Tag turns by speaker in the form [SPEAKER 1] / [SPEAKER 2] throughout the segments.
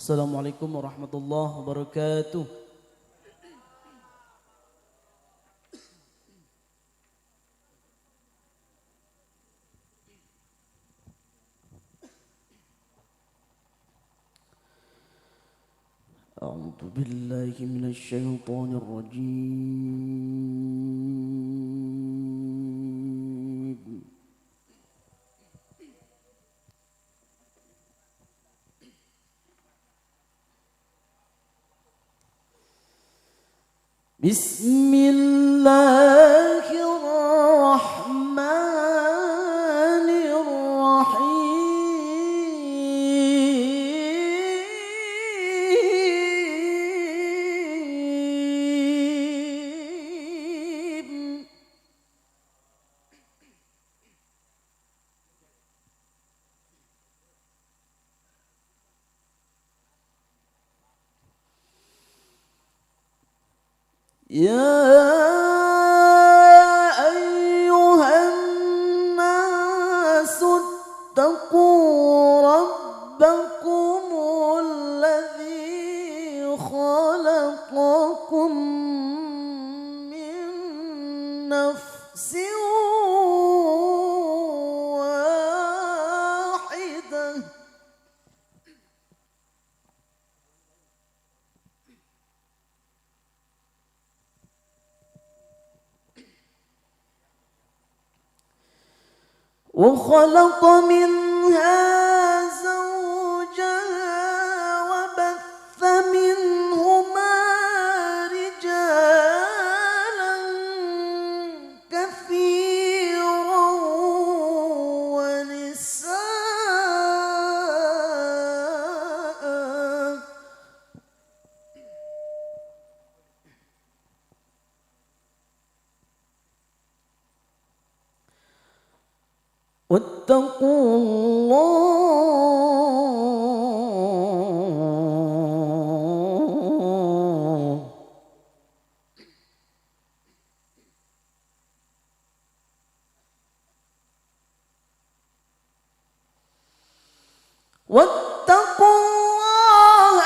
[SPEAKER 1] Assalamualaikum warahmatullahi wabarakatuh. أعوذ بالله من الشيطان الرجيم. بسم الله الرحمن الرحيم. يا أيها الناس اتقوا ربكم الذي خلقكم من نفس واحدة وخلق منها زوجها وبث منهما رجالا كثيرا ونساء. واتقوا الله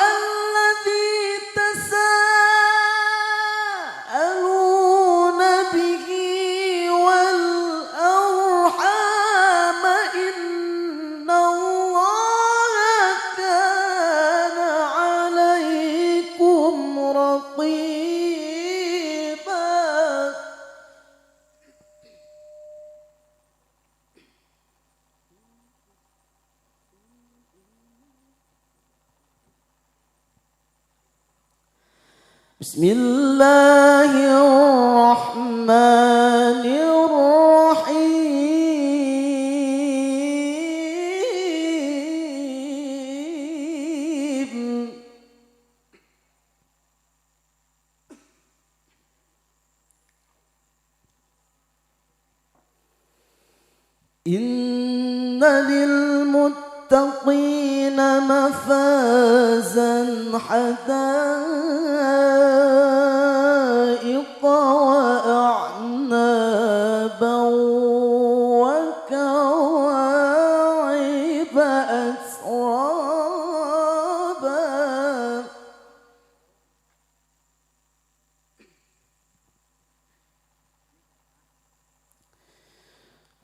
[SPEAKER 1] الذي تساءلون به والأرحام إن الله كان عليكم رقيبا. بسم الله الرحمن الرحيم. إن للمتقين مفازا حدائق وأعنابا وكواعب أترابا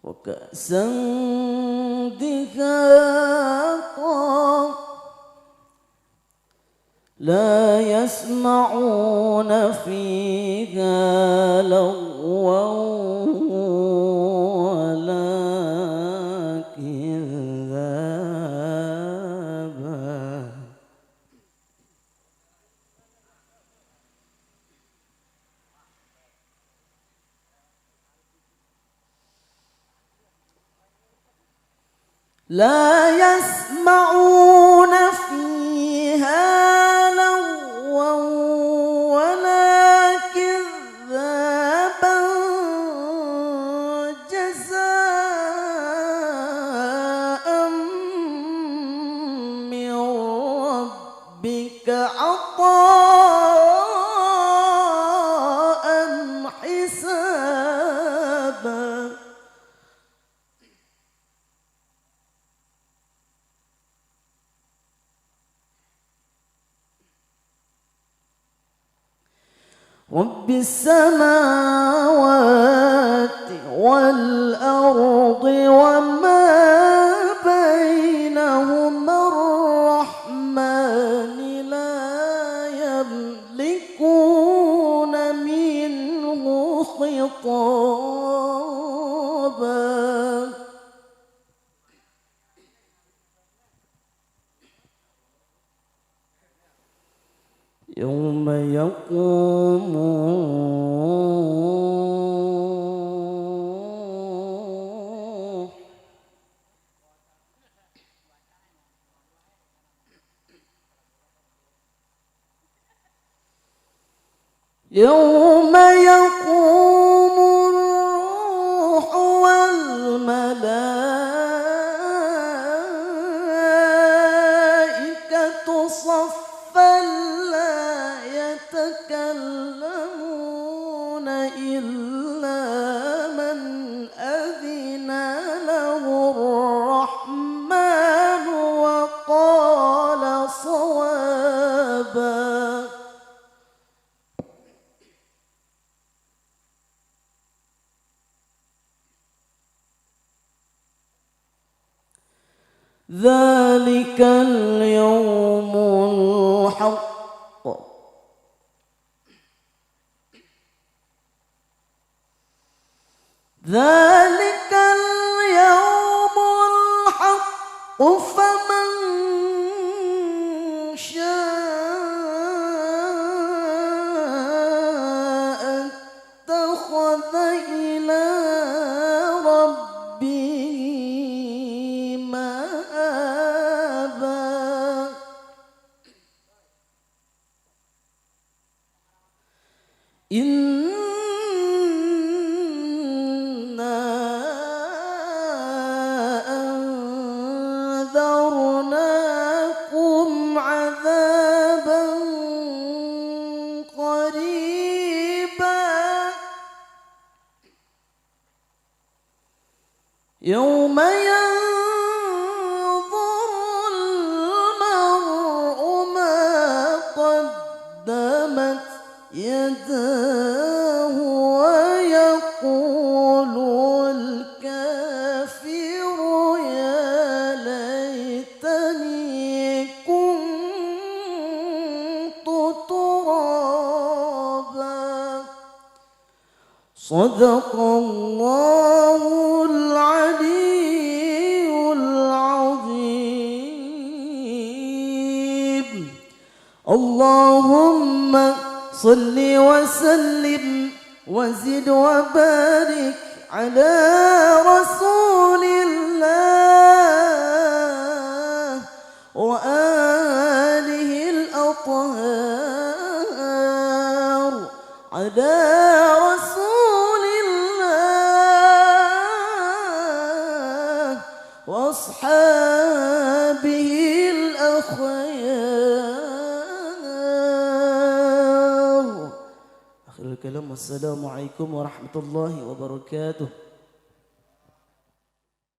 [SPEAKER 1] وكأسا دهاقا لا يسمعون فيها لغوا ولا كذابا. لا يسمعون فيها لغوا ولا كذابا جزاء من ربك عطاء حسابا. رب السماوات والأرض وما بينهما الرحمن لا يملكون منه خطابا يوم يقوم يوم يقوم الروح والملائكة صفا لا يتكلمون إلا من أذن له الرحمن وقال صوابا ذلك اليوم الحق ذلك اليوم الحق فمن شاء اتخذ إلى ربه مآبا إنا أنذرناكم عذابا قريبا يوم ينظر المرء ما قدمت يداه ويقول الكافر يا ليتني كنت ترابا صدق الله العلي العظيم اللهم صل وسلم وزد وبارك على رسول الله وآله الأطهار على رسول الله وأصحابه الأخيار. الكلام والسلام عليكم ورحمة الله وبركاته.